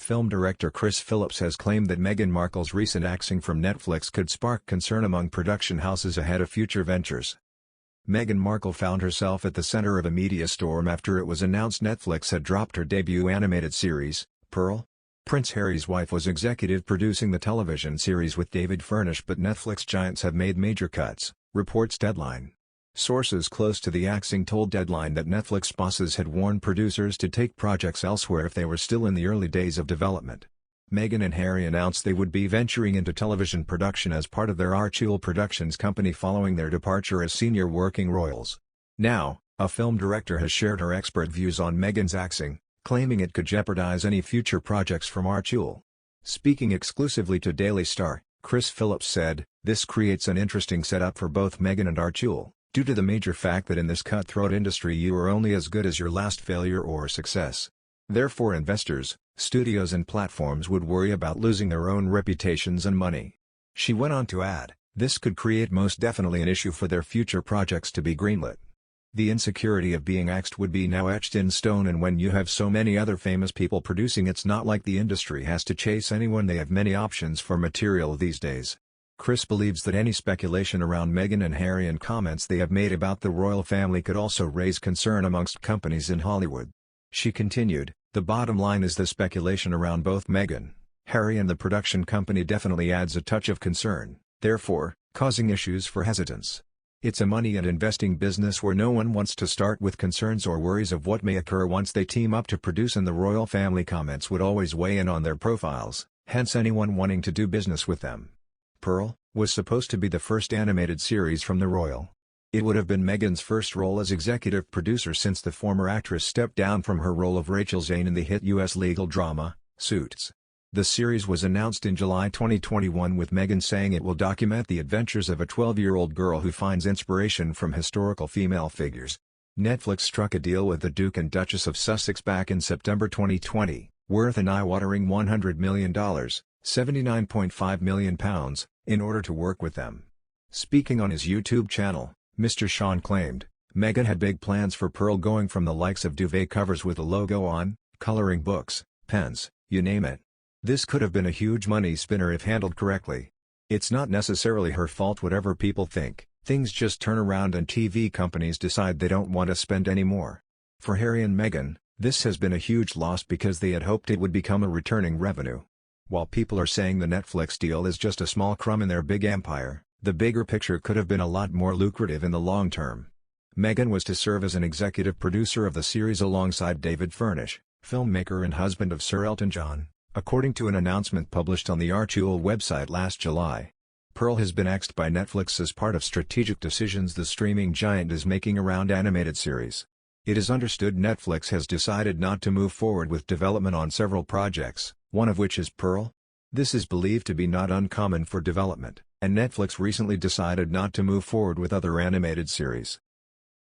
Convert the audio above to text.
film director Chrys Phillips has claimed that Meghan Markle's recent axing from Netflix could spark concern among production houses ahead of future ventures. Meghan Markle found herself at the center of a media storm after it was announced Netflix had dropped her debut animated series, Pearl. Prince Harry's wife was executive producing the television series with David Furnish, but Netflix giants have made major cuts, reports Deadline. Sources close to the axing told Deadline that Netflix bosses had warned producers to take projects elsewhere if they were still in the early days of development. Meghan and Harry announced they would be venturing into television production as part of their Archewell Productions company following their departure as senior working royals. Now, a film director has shared her expert views on Meghan's axing, claiming it could jeopardize any future projects from Archewell. Speaking exclusively to Daily Star, Chrys Phillips said, "This creates an interesting setup for both Meghan and Archewell, due to the major fact that in this cutthroat industry you are only as good as your last failure or success. Therefore investors, studios and platforms would worry about losing their own reputations and money." She went on to add, "This could create most definitely an issue for their future projects to be greenlit. The insecurity of being axed would be now etched in stone, and when you have so many other famous people producing, it's not like the industry has to chase anyone. They have many options for material these days." Chrys believes that any speculation around Meghan and Harry and comments they have made about the royal family could also raise concern amongst companies in Hollywood. She continued, "The bottom line is the speculation around both Meghan, Harry and the production company definitely adds a touch of concern, therefore, causing issues for hesitance. It's a money and investing business where no one wants to start with concerns or worries of what may occur once they team up to produce, and the royal family comments would always weigh in on their profiles, hence anyone wanting to do business with them." Pearl was supposed to be the first animated series from the royal. It would have been Meghan's first role as executive producer since the former actress stepped down from her role of Rachel Zane in the hit U.S. legal drama, Suits. The series was announced in July 2021, with Meghan saying it will document the adventures of a 12-year-old girl who finds inspiration from historical female figures. Netflix struck a deal with the Duke and Duchess of Sussex back in September 2020, worth an eye-watering $100 million, £79.5 million, in order to work with them. Speaking on his YouTube channel, Mr. Sean claimed, Meghan had big plans for Pearl, going from the likes of duvet covers with a logo on, coloring books, pens, you name it. This could have been a huge money spinner if handled correctly. It's not necessarily her fault whatever people think, things just turn around and TV companies decide they don't want to spend any more. For Harry and Meghan, this has been a huge loss because they had hoped it would become a returning revenue. While people are saying the Netflix deal is just a small crumb in their big empire, the bigger picture could have been a lot more lucrative in the long term. Meghan was to serve as an executive producer of the series alongside David Furnish, filmmaker and husband of Sir Elton John, according to an announcement published on the Archewell website last July. Pearl has been axed by Netflix as part of strategic decisions the streaming giant is making around animated series. It is understood Netflix has decided not to move forward with development on several projects, one of which is Pearl. This is believed to be not uncommon for development, and Netflix recently decided not to move forward with other animated series.